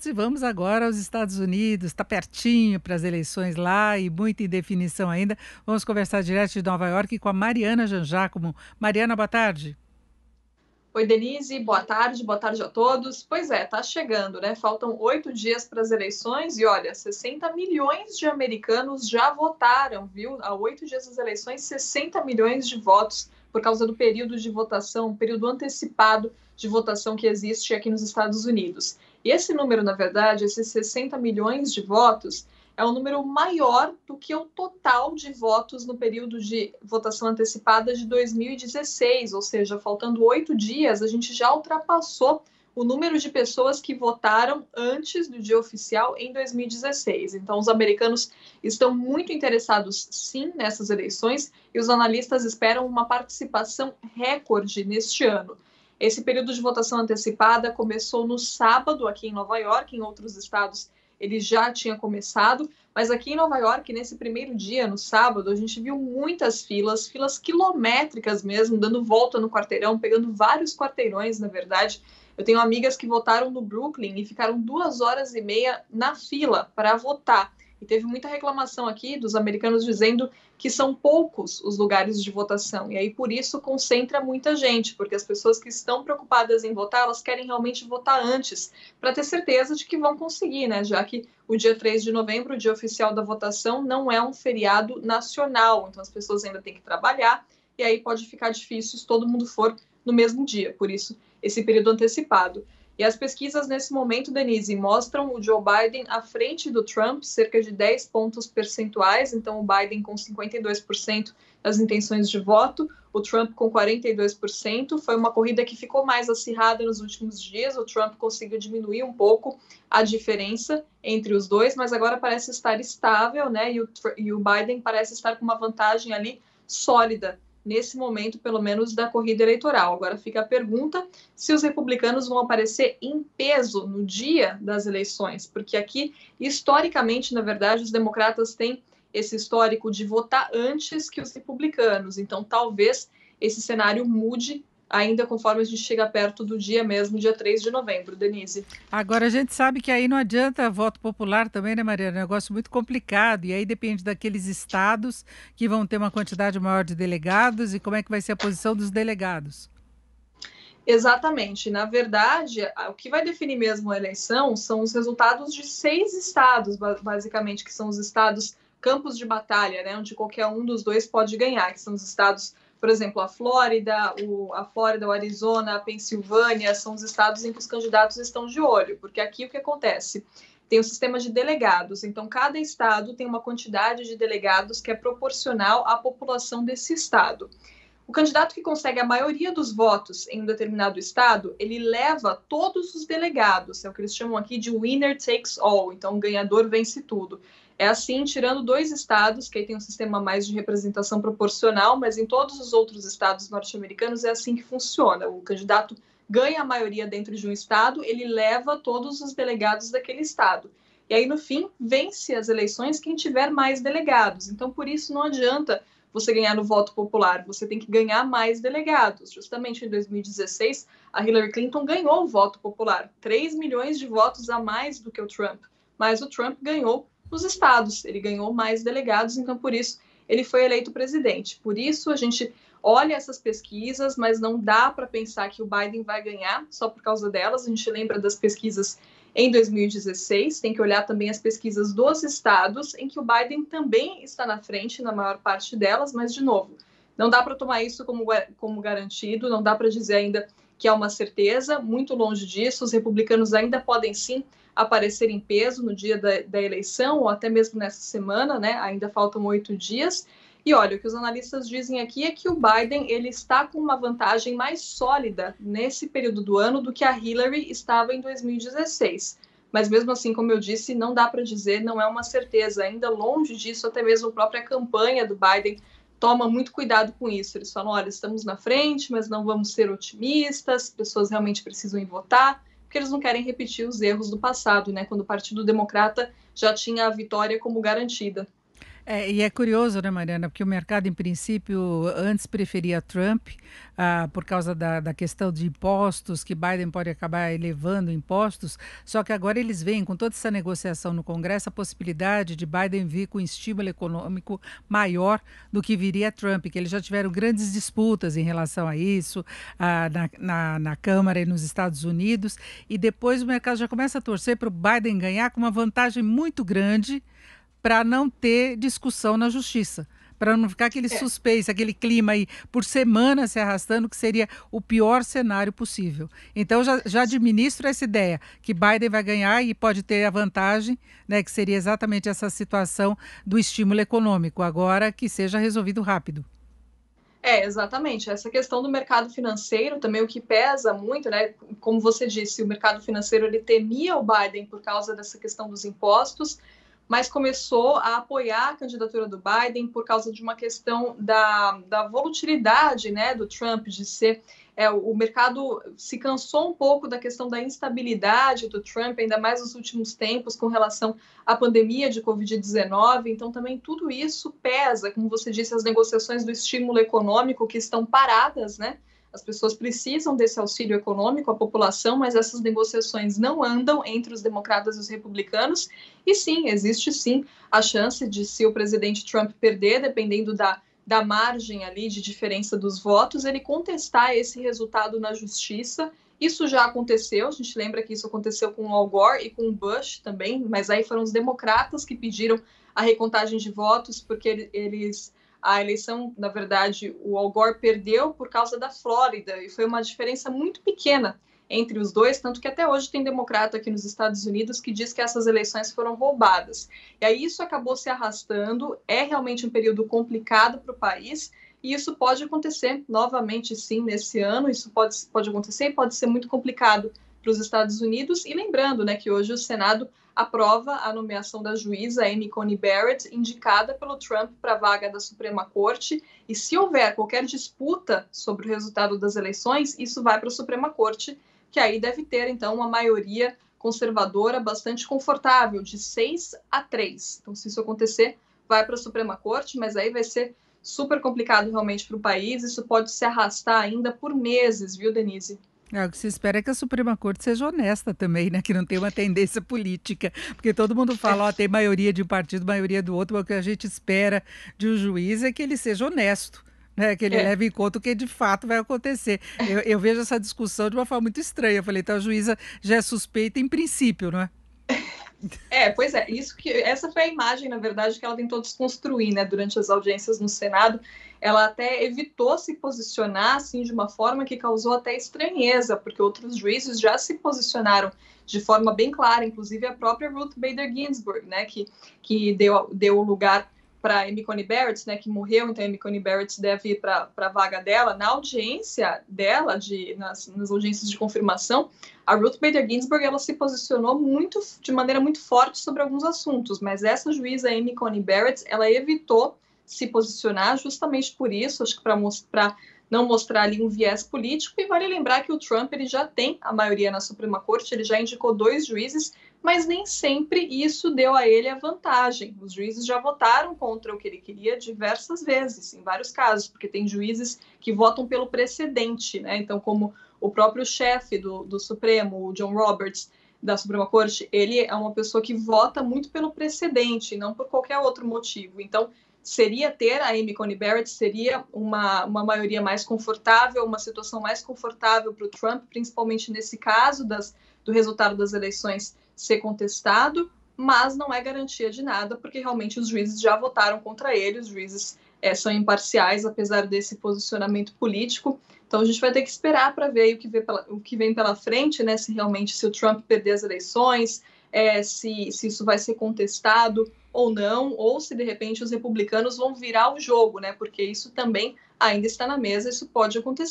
todos e vamos agora aos Estados Unidos. Está pertinho para as eleições lá e muita indefinição ainda. Vamos conversar direto de Nova York com a Mariana Jangiacomo. Mariana, boa tarde. Oi, Denise, boa tarde a todos. Pois é, tá chegando, né? Faltam 8 dias para as eleições e olha, 60 milhões de americanos já votaram, viu? Há 8 dias das eleições, 60 milhões de votos por causa do período de votação, período antecipado de votação que existe aqui nos Estados Unidos. E esse número, na verdade, esses 60 milhões de votos, é um número maior do que o total de votos no período de votação antecipada de 2016, ou seja, faltando 8 dias, a gente já ultrapassou o número de pessoas que votaram antes do dia oficial em 2016. Então, os americanos estão muito interessados, sim, nessas eleições, e os analistas esperam uma participação recorde neste ano. Esse período de votação antecipada começou no sábado aqui em Nova York, em outros estados ele já tinha começado, mas aqui em Nova York, nesse primeiro dia, no sábado, a gente viu muitas filas quilométricas mesmo, dando volta no quarteirão, pegando vários quarteirões, na verdade. Eu tenho amigas que votaram no Brooklyn e ficaram 2 horas e meia na fila para votar. E teve muita reclamação aqui dos americanos dizendo que são poucos os lugares de votação. E aí, por isso, concentra muita gente, porque as pessoas que estão preocupadas em votar, elas querem realmente votar antes, para ter certeza de que vão conseguir, né? Já que o dia 3 de novembro, o dia oficial da votação, não é um feriado nacional. Então, as pessoas ainda têm que trabalhar, e aí pode ficar difícil se todo mundo for no mesmo dia. Por isso, esse período antecipado. E as pesquisas nesse momento, Denise, mostram o Joe Biden à frente do Trump, cerca de 10 pontos percentuais. Então, o Biden com 52% das intenções de voto, o Trump com 42%. Foi uma corrida que ficou mais acirrada nos últimos dias. O Trump conseguiu diminuir um pouco a diferença entre os dois, mas agora parece estar estável, né? E o Biden parece estar com uma vantagem ali sólida nesse momento, pelo menos, da corrida eleitoral. Agora fica a pergunta se os republicanos vão aparecer em peso no dia das eleições, porque aqui, historicamente, na verdade, os democratas têm esse histórico de votar antes que os republicanos. Então, talvez esse cenário mude ainda conforme a gente chega perto do dia mesmo, dia 3 de novembro, Denise. Agora a gente sabe que aí não adianta voto popular também, né, Mariana? É um negócio muito complicado. E aí depende daqueles estados que vão ter uma quantidade maior de delegados e como é que vai ser a posição dos delegados. Exatamente. Na verdade, o que vai definir mesmo a eleição são os resultados de 6 estados, basicamente, que são os estados campos de batalha, né, onde qualquer um dos dois pode ganhar, que são os estados, por exemplo, a Flórida, o Arizona, a Pensilvânia, são os estados em que os candidatos estão de olho, porque aqui o que acontece? Tem o sistema de delegados, então cada estado tem uma quantidade de delegados que é proporcional à população desse estado. O candidato que consegue a maioria dos votos em um determinado estado, ele leva todos os delegados, é o que eles chamam aqui de winner takes all, então o ganhador vence tudo. É assim, tirando 2 estados, que aí tem um sistema mais de representação proporcional, mas em todos os outros estados norte-americanos é assim que funciona. O candidato ganha a maioria dentro de um estado, ele leva todos os delegados daquele estado. E aí, no fim, vence as eleições quem tiver mais delegados. Então, por isso, não adianta você ganhar no voto popular, você tem que ganhar mais delegados. Justamente em 2016, a Hillary Clinton ganhou o voto popular, 3 milhões de votos a mais do que o Trump. Mas o Trump ganhou nos estados, ele ganhou mais delegados, então por isso ele foi eleito presidente. Por isso a gente olha essas pesquisas, mas não dá para pensar que o Biden vai ganhar só por causa delas. A gente lembra das pesquisas em 2016, tem que olhar também as pesquisas dos estados, em que o Biden também está na frente na maior parte delas, mas, de novo, não dá para tomar isso como garantido, não dá para dizer ainda que é uma certeza, muito longe disso. Os republicanos ainda podem, sim, aparecer em peso no dia da eleição, ou até mesmo nessa semana, né? Ainda faltam 8 dias. E olha, o que os analistas dizem aqui é que o Biden ele está com uma vantagem mais sólida nesse período do ano do que a Hillary estava em 2016. Mas mesmo assim, como eu disse, não dá para dizer, não é uma certeza. Ainda longe disso, até mesmo a própria campanha do Biden toma muito cuidado com isso. Eles falam, olha, estamos na frente, mas não vamos ser otimistas, pessoas realmente precisam ir votar, porque eles não querem repetir os erros do passado, né? Quando o Partido Democrata já tinha a vitória como garantida. E é curioso, né, Mariana, porque o mercado, em princípio, antes preferia Trump, por causa da questão de impostos, que Biden pode acabar elevando impostos, só que agora eles veem, com toda essa negociação no Congresso, a possibilidade de Biden vir com um estímulo econômico maior do que viria Trump, que eles já tiveram grandes disputas em relação a isso, na Câmara e nos Estados Unidos, e depois o mercado já começa a torcer para o Biden ganhar com uma vantagem muito grande, para não ter discussão na justiça, para não ficar aquele É, suspense, aquele clima aí por semana se arrastando, que seria o pior cenário possível. Então, já administro essa ideia, que Biden vai ganhar e pode ter a vantagem, né, que seria exatamente essa situação do estímulo econômico, agora que seja resolvido rápido. exatamente. Essa questão do mercado financeiro também, o que pesa muito, né? Como você disse, o mercado financeiro ele temia o Biden por causa dessa questão dos impostos, mas começou a apoiar a candidatura do Biden por causa de uma questão da volatilidade, né, do Trump, de ser... o mercado se cansou um pouco da questão da instabilidade do Trump, ainda mais nos últimos tempos, com relação à pandemia de Covid-19. Então, também tudo isso pesa, como você disse, as negociações do estímulo econômico que estão paradas, né? As pessoas precisam desse auxílio econômico à população, mas essas negociações não andam entre os democratas e os republicanos. E sim, existe sim a chance de, se o presidente Trump perder, dependendo da margem ali de diferença dos votos, ele contestar esse resultado na justiça. Isso já aconteceu, a gente lembra que isso aconteceu com o Al Gore e com o Bush também, mas aí foram os democratas que pediram a recontagem de votos, porque a eleição, na verdade, o Al Gore perdeu por causa da Flórida, e foi uma diferença muito pequena entre os dois, tanto que até hoje tem democrata aqui nos Estados Unidos que diz que essas eleições foram roubadas. E aí isso acabou se arrastando, é realmente um período complicado para o país, e isso pode acontecer novamente, sim, nesse ano. Isso pode acontecer e pode ser muito complicado para os Estados Unidos. E lembrando, né, que hoje o Senado aprova a nomeação da juíza Amy Coney Barrett, indicada pelo Trump para a vaga da Suprema Corte. E se houver qualquer disputa sobre o resultado das eleições, isso vai para a Suprema Corte, que aí deve ter, então, uma maioria conservadora bastante confortável, de 6-3. Então, se isso acontecer, vai para a Suprema Corte, mas aí vai ser super complicado realmente para o país. Isso pode se arrastar ainda por meses, viu, Denise? O que se espera é que a Suprema Corte seja honesta também, né? Que não tenha uma tendência política. Porque todo mundo fala, ó, tem maioria de um partido, maioria do outro, mas o que a gente espera de um juiz é que ele seja honesto. Né, que ele leve em conta o que de fato vai acontecer. Eu vejo essa discussão de uma forma muito estranha. Eu falei, então a juíza já é suspeita em princípio, não é? Pois é, essa foi a imagem, na verdade, que ela tentou desconstruir, né, durante as audiências no Senado. Ela até evitou se posicionar assim de uma forma que causou até estranheza, porque outros juízes já se posicionaram de forma bem clara, inclusive a própria Ruth Bader Ginsburg, né, que deu lugar para Amy Coney Barrett, né, que morreu. Então Amy Coney Barrett deve ir para a vaga dela. Na audiência dela, nas audiências de confirmação, a Ruth Bader Ginsburg ela se posicionou de maneira muito forte sobre alguns assuntos, mas essa juíza Amy Coney Barrett, ela evitou se posicionar justamente por isso, acho que para não mostrar ali um viés político. E vale lembrar que o Trump ele já tem a maioria na Suprema Corte, ele já indicou 2 juízes, mas nem sempre isso deu a ele a vantagem. Os juízes já votaram contra o que ele queria diversas vezes, em vários casos, porque tem juízes que votam pelo precedente, né? Então, como o próprio chefe do Supremo, o John Roberts, da Suprema Corte, ele é uma pessoa que vota muito pelo precedente, não por qualquer outro motivo. Então, ter a Amy Coney Barrett seria uma maioria mais confortável, uma situação mais confortável para o Trump, principalmente nesse caso do resultado das eleições ser contestado, mas não é garantia de nada, porque realmente os juízes já votaram contra ele. Os juízes são imparciais, apesar desse posicionamento político. Então a gente vai ter que esperar para ver o que vem pela frente, né? Se o Trump perder as eleições, se isso vai ser contestado ou não, ou se de repente os republicanos vão virar o jogo, né? Porque isso também ainda está na mesa, isso pode acontecer.